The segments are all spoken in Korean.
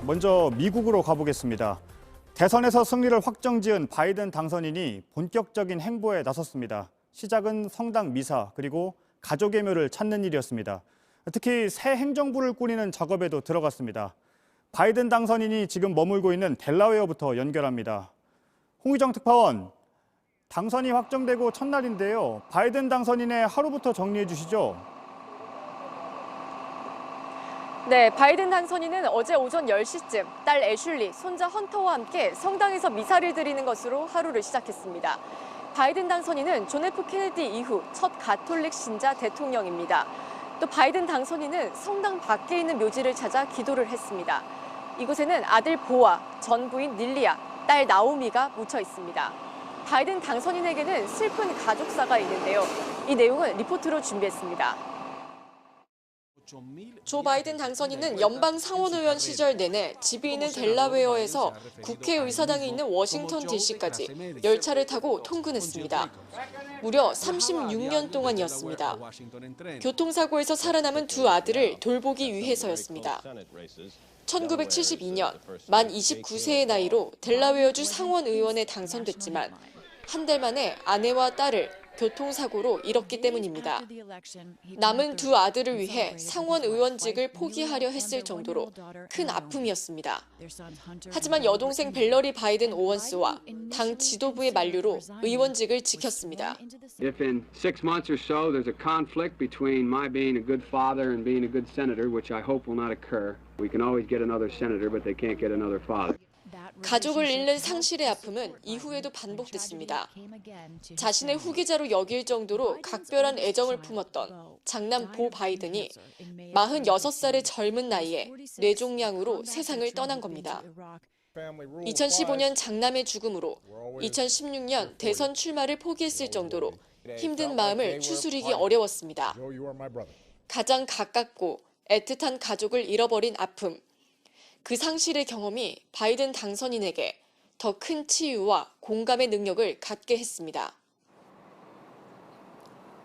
먼저 미국으로 가보겠습니다. 대선에서 승리를 확정지은 바이든 당선인이 본격적인 행보에 나섰습니다. 시작은 성당 미사 그리고 가족의 묘를 찾는 일이었습니다. 특히 새 행정부를 꾸리는 작업에도 들어갔습니다. 바이든 당선인이 지금 머물고 있는 델라웨어부터 연결합니다. 홍희정 특파원, 당선이 확정되고 첫날인데요. 바이든 당선인의 하루부터 정리해 주시죠. 네, 바이든 당선인은 어제 오전 10시쯤 딸 애슐리, 손자 헌터와 함께 성당에서 미사를 드리는 것으로 하루를 시작했습니다. 바이든 당선인은 존 F 케네디 이후 첫 가톨릭 신자 대통령입니다. 또 바이든 당선인은 성당 밖에 있는 묘지를 찾아 기도를 했습니다. 이곳에는 아들 보와, 전 부인 닐리아, 딸 나오미가 묻혀 있습니다. 바이든 당선인에게는 슬픈 가족사가 있는데요. 이 내용은 리포트로 준비했습니다. 조 바이든 당선인은 연방 상원의원 시절 내내 집이 있는 델라웨어에서 국회의사당이 있는 워싱턴 DC까지 열차를 타고 통근했습니다. 무려 36년 동안이었습니다. 교통사고에서 살아남은 두 아들을 돌보기 위해서였습니다. 1972년 만 29세의 나이로 델라웨어주 상원의원에 당선됐지만 한 달 만에 아내와 딸을 교통사고로 잃었기 때문입니다. 남은 두 아들을 위해 상원 의원직을 포기하려 했을 정도로 큰 아픔이었습니다. 하지만 여동생 벨러리 바이든 오원스와 당 지도부의 만류로 의원직을 지켰습니다. If in 6 months or so there's a conflict between my being a good father and being a good senator, which I hope will not occur, we can always get another senator, but they can't get another father. 가족을 잃는 상실의 아픔은 이후에도 반복됐습니다. 자신의 후계자로 여길 정도로 각별한 애정을 품었던 장남 보 바이든이 46살의 젊은 나이에 뇌종양으로 세상을 떠난 겁니다. 2015년 장남의 죽음으로 2016년 대선 출마를 포기했을 정도로 힘든 마음을 추스리기 어려웠습니다. 가장 가깝고 애틋한 가족을 잃어버린 아픔. 그 상실의 경험이 바이든 당선인에게 더 큰 치유와 공감의 능력을 갖게 했습니다.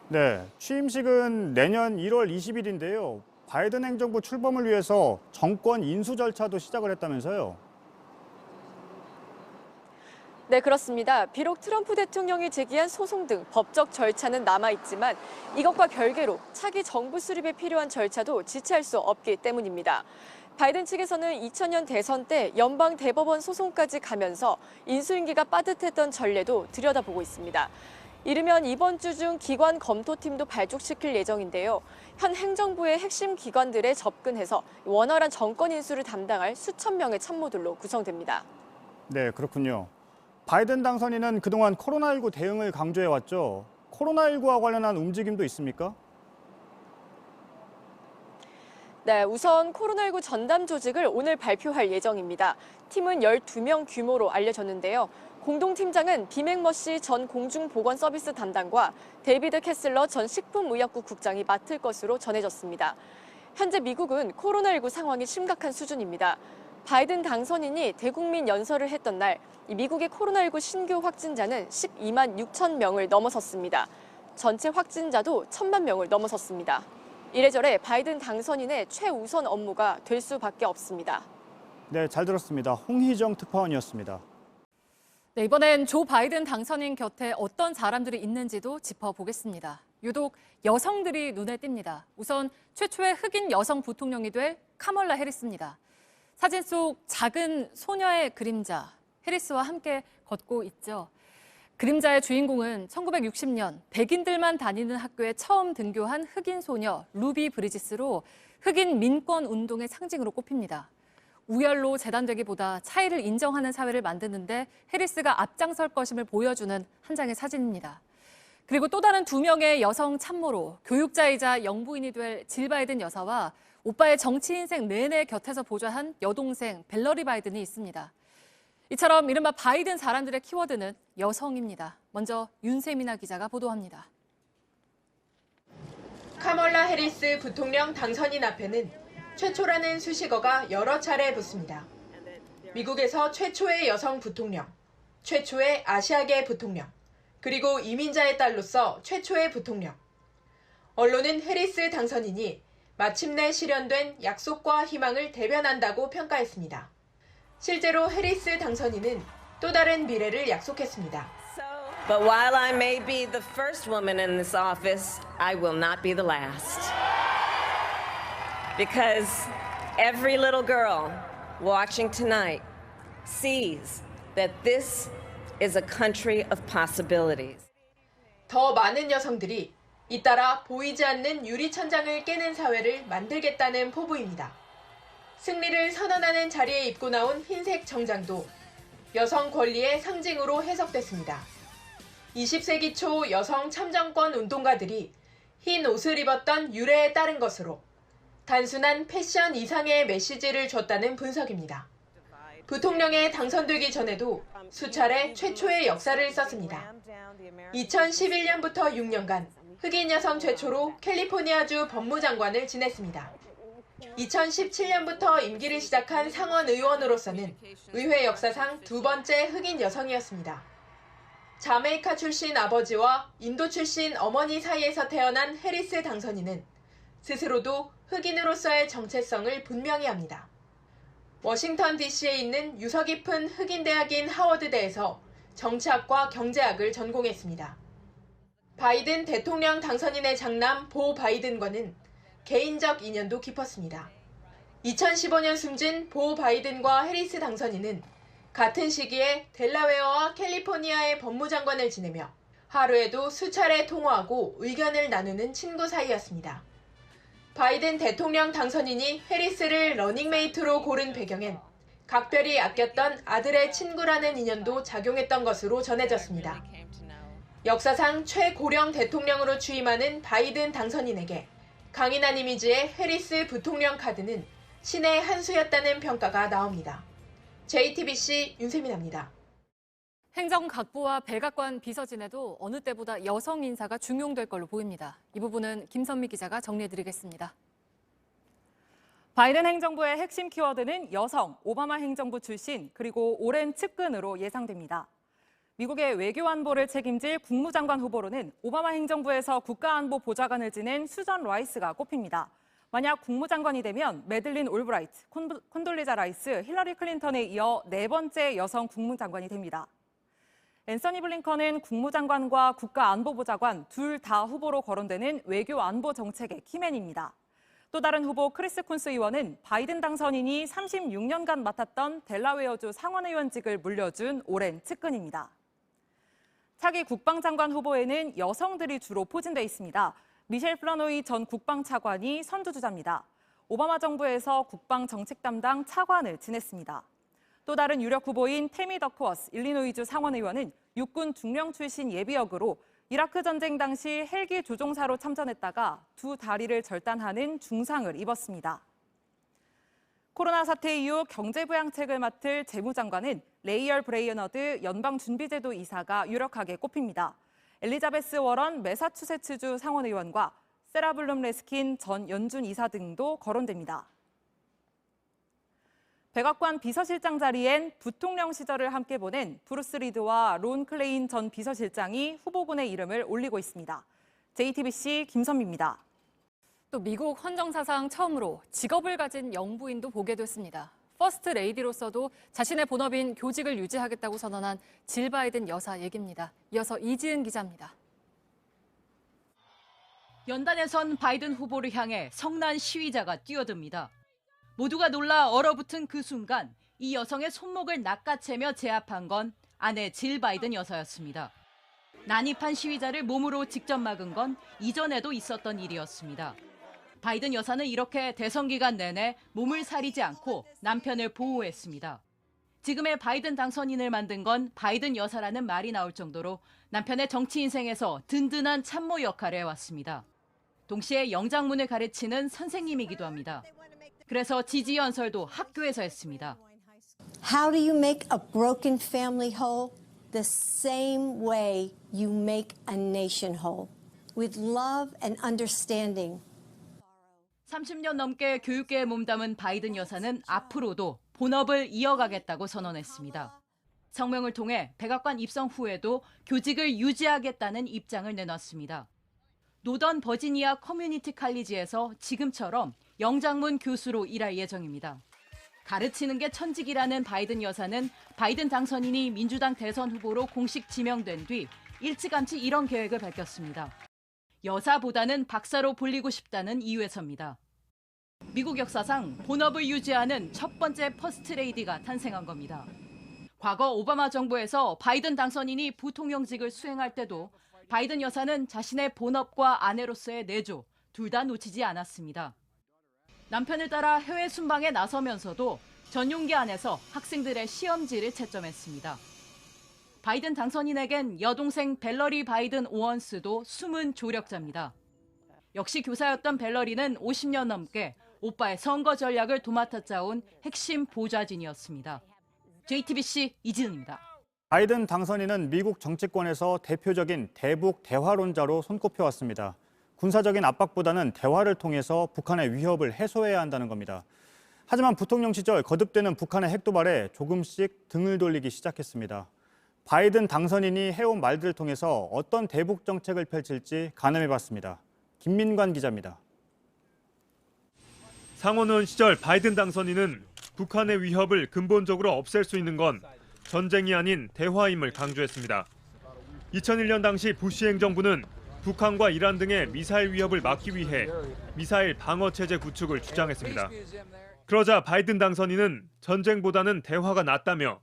네, 취임식은 내년 1월 20일인데요. 바이든 행정부 출범을 위해서 정권 인수 절차도 시작을 했다면서요. 네, 그렇습니다. 비록 트럼프 대통령이 제기한 소송 등 법적 절차는 남아있지만 이것과 별개로 차기 정부 수립에 필요한 절차도 지체할 수 없기 때문입니다. 바이든 측에서는 2000년 대선 때 연방 대법원 소송까지 가면서 인수인계가 빠듯했던 전례도 들여다보고 있습니다. 이르면 이번 주 중 기관 검토팀도 발족시킬 예정인데요. 현 행정부의 핵심 기관들에 접근해서 원활한 정권 인수를 담당할 수천 명의 참모들로 구성됩니다. 네, 그렇군요. 바이든 당선인은 그동안 코로나19 대응을 강조해왔죠. 코로나19와 관련한 움직임도 있습니까? 네, 우선 코로나19 전담 조직을 오늘 발표할 예정입니다. 팀은 12명 규모로 알려졌는데요. 공동팀장은 비맥머시 전 공중보건서비스 담당과 데이비드 캐슬러 전 식품의약국 국장이 맡을 것으로 전해졌습니다. 현재 미국은 코로나19 상황이 심각한 수준입니다. 바이든 당선인이 대국민 연설을 했던 날 미국의 코로나19 신규 확진자는 12만 6천 명을 넘어섰습니다. 전체 확진자도 1,000만 명을 넘어섰습니다. 이래저래 바이든 당선인의 최우선 업무가 될 수밖에 없습니다. 네, 잘 들었습니다. 홍희정 특파원이었습니다. 네, 이번엔 조 바이든 당선인 곁에 어떤 사람들이 있는지도 짚어보겠습니다. 유독 여성들이 눈에 띕니다. 우선 최초의 흑인 여성 부통령이 될 카멀라 해리스입니다. 사진 속 작은 소녀의 그림자, 해리스와 함께 걷고 있죠. 그림자의 주인공은 1960년 백인들만 다니는 학교에 처음 등교한 흑인 소녀 루비 브리지스로 흑인 민권 운동의 상징으로 꼽힙니다. 우열로 재단되기보다 차이를 인정하는 사회를 만드는데 해리스가 앞장설 것임을 보여주는 한 장의 사진입니다. 그리고 또 다른 2명의 여성 참모로 교육자이자 영부인이 될 질 바이든 여사와 오빠의 정치 인생 내내 곁에서 보좌한 여동생 벨러리 바이든이 있습니다. 이처럼 이른바 바이든 사람들의 키워드는 여성입니다. 먼저 윤세민아 기자가 보도합니다. 카멀라 해리스 부통령 당선인 앞에는 최초라는 수식어가 여러 차례 붙습니다. 미국에서 최초의 여성 부통령, 최초의 아시아계 부통령, 그리고 이민자의 딸로서 최초의 부통령. 언론은 해리스 당선인이 마침내 실현된 약속과 희망을 대변한다고 평가했습니다. 실제로 해리스 당선인은 또 다른 미래를 약속했습니다. But while I may be the first woman in this office, I will not be the last. Because every little girl watching tonight sees that this is a country of possibilities. 더 많은 여성들이 잇따라 보이지 않는 유리천장을 깨는 사회를 만들겠다는 포부입니다. 승리를 선언하는 자리에 입고 나온 흰색 정장도 여성 권리의 상징으로 해석됐습니다. 20세기 초 여성 참정권 운동가들이 흰 옷을 입었던 유래에 따른 것으로 단순한 패션 이상의 메시지를 줬다는 분석입니다. 부통령에 당선되기 전에도 수차례 최초의 역사를 썼습니다. 2011년부터 6년간 흑인 여성 최초로 캘리포니아주 법무장관을 지냈습니다. 2017년부터 임기를 시작한 상원 의원으로서는 의회 역사상 두 번째 흑인 여성이었습니다. 자메이카 출신 아버지와 인도 출신 어머니 사이에서 태어난 해리스 당선인은 스스로도 흑인으로서의 정체성을 분명히 합니다. 워싱턴 DC에 있는 유서 깊은 흑인 대학인 하워드대에서 정치학과 경제학을 전공했습니다. 바이든 대통령 당선인의 장남 보 바이든과는 개인적 인연도 깊었습니다. 2015년 숨진 보 바이든과 해리스 당선인은 같은 시기에 델라웨어와 캘리포니아의 법무장관을 지내며 하루에도 수차례 통화하고 의견을 나누는 친구 사이였습니다. 바이든 대통령 당선인이 해리스를 러닝메이트로 고른 배경엔 각별히 아꼈던 아들의 친구라는 인연도 작용했던 것으로 전해졌습니다. 역사상 최고령 대통령으로 취임하는 바이든 당선인에게 강인한 이미지의 해리스 부통령 카드는 신의 한 수였다는 평가가 나옵니다. JTBC 윤세민입니다. 행정각부와 백악관 비서진에도 어느 때보다 여성 인사가 중용될 걸로 보입니다. 이 부분은 김선미 기자가 정리해드리겠습니다. 바이든 행정부의 핵심 키워드는 여성, 오바마 행정부 출신, 그리고 오랜 측근으로 예상됩니다. 미국의 외교안보를 책임질 국무장관 후보로는 오바마 행정부에서 국가안보 보좌관을 지낸 수전 라이스가 꼽힙니다. 만약 국무장관이 되면 매들린 올브라이트, 콘돌리자 라이스, 힐러리 클린턴에 이어 네 번째 여성 국무장관이 됩니다. 앤서니 블링컨은 국무장관과 국가안보보좌관 둘 다 후보로 거론되는 외교안보 정책의 키맨입니다. 또 다른 후보 크리스 쿤스 의원은 바이든 당선인이 36년간 맡았던 델라웨어주 상원의원직을 물려준 오랜 측근입니다. 차기 국방장관 후보에는 여성들이 주로 포진돼 있습니다. 미셸 플러노이 전 국방차관이 선두주자입니다. 오바마 정부에서 국방정책 담당 차관을 지냈습니다. 또 다른 유력 후보인 태미 더크워스 일리노이주 상원의원은 육군 중령 출신 예비역으로 이라크 전쟁 당시 헬기 조종사로 참전했다가 두 다리를 절단하는 중상을 입었습니다. 코로나 사태 이후 경제부양책을 맡을 재무장관은 레이얼 브레이어너드 연방준비제도 이사가 유력하게 꼽힙니다. 엘리자베스 워런 매사추세츠주 상원의원과 세라 블룸 레스킨 전 연준 이사 등도 거론됩니다. 백악관 비서실장 자리엔 부통령 시절을 함께 보낸 브루스 리드와 론 클레인 전 비서실장이 후보군의 이름을 올리고 있습니다. JTBC 김선미입니다. 또 미국 헌정사상 처음으로 직업을 가진 영부인도 보게 됐습니다. 퍼스트 레이디로서도 자신의 본업인 교직을 유지하겠다고 선언한 질 바이든 여사 얘기입니다. 이어서 이지은 기자입니다. 연단에선 바이든 후보를 향해 성난 시위자가 뛰어듭니다. 모두가 놀라 얼어붙은 그 순간 이 여성의 손목을 낚아채며 제압한 건 아내 질 바이든 여사였습니다. 난입한 시위자를 몸으로 직접 막은 건 이전에도 있었던 일이었습니다. 바이든 여사는 이렇게 대선 기간 내내 몸을 사리지 않고 남편을 보호했습니다. 지금의 바이든 당선인을 만든 건 바이든 여사라는 말이 나올 정도로 남편의 정치 인생에서 든든한 참모 역할을 해왔습니다. 동시에 영장문을 가르치는 선생님이기도 합니다. 그래서 지지 연설도 학교에서 했습니다. How do you make a broken family whole? The same way you make a nation whole, with love and understanding. 30년 넘게 교육계에 몸담은 바이든 여사는 앞으로도 본업을 이어가겠다고 선언했습니다. 성명을 통해 백악관 입성 후에도 교직을 유지하겠다는 입장을 내놨습니다. 노던 버지니아 커뮤니티 칼리지에서 지금처럼 영장문 교수로 일할 예정입니다. 가르치는 게 천직이라는 바이든 여사는 바이든 당선인이 민주당 대선 후보로 공식 지명된 뒤 일찌감치 이런 계획을 밝혔습니다. 여사보다는 박사로 불리고 싶다는 이유에서입니다. 미국 역사상 본업을 유지하는 첫 번째 퍼스트레이디가 탄생한 겁니다. 과거 오바마 정부에서 바이든 당선인이 부통령직을 수행할 때도 바이든 여사는 자신의 본업과 아내로서의 내조 둘 다 놓치지 않았습니다. 남편을 따라 해외 순방에 나서면서도 전용기 안에서 학생들의 시험지를 채점했습니다. 바이든 당선인에겐 여동생 벨러리 바이든 오원스도 숨은 조력자입니다. 역시 교사였던 벨러리는 50년 넘게 오빠의 선거 전략을 도맡아 짜온 핵심 보좌진이었습니다. JTBC 이진우입니다. 바이든 당선인은 미국 정치권에서 대표적인 대북 대화론자로 손꼽혀왔습니다. 군사적인 압박보다는 대화를 통해서 북한의 위협을 해소해야 한다는 겁니다. 하지만 부통령 시절 거듭되는 북한의 핵도발에 조금씩 등을 돌리기 시작했습니다. 바이든 당선인이 해온 말들을 통해서 어떤 대북 정책을 펼칠지 가늠해봤습니다. 김민관 기자입니다. 상원의원 시절 바이든 당선인은 북한의 위협을 근본적으로 없앨 수 있는 건 전쟁이 아닌 대화임을 강조했습니다. 2001년 당시 부시 행정부는 북한과 이란 등의 미사일 위협을 막기 위해 미사일 방어 체제 구축을 주장했습니다. 그러자 바이든 당선인은 전쟁보다는 대화가 낫다며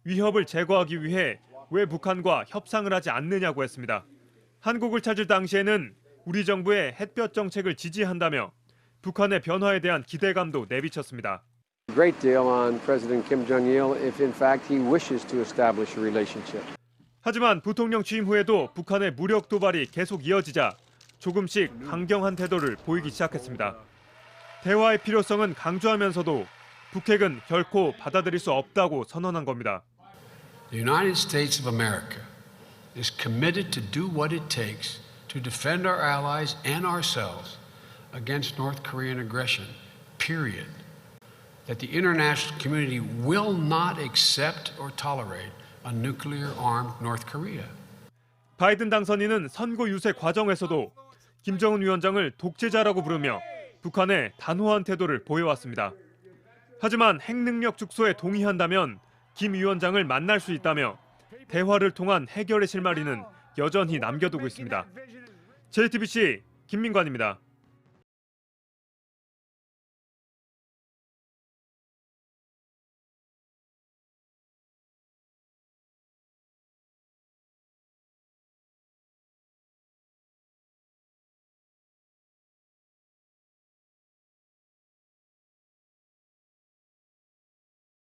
위협을 제거하기 위해 왜 북한과 협상을 하지 않느냐고 했습니다. 한국을 찾을 당시에는 우리 정부의 햇볕 정책을 지지한다며 북한의 변화에 대한 기대감도 내비쳤습니다. A great deal on President Kim Jong-il if in fact he wishes to establish a relationship. 하지만 부통령 취임 후에도 북한의 무력 도발이 계속 이어지자 조금씩 강경한 태도를 보이기 시작했습니다. 대화의 필요성은 강조하면서도 북핵은 결코 받아들일 수 없다고 선언한 겁니다. The United States of America is committed to do what it takes to defend our allies and ourselves against North Korean aggression, period. That the international community will not accept or tolerate a nuclear-armed North Korea. 바이든 당선인은 선거 유세 과정에서도 김정은 위원장을 독재자라고 부르며 북한에 단호한 태도를 보여왔습니다. 하지만 핵능력 축소에 동의한다면 김 위원장을 만날 수 있다며 대화를 통한 해결의 실마리는 여전히 남겨두고 있습니다. JTBC 김민관입니다.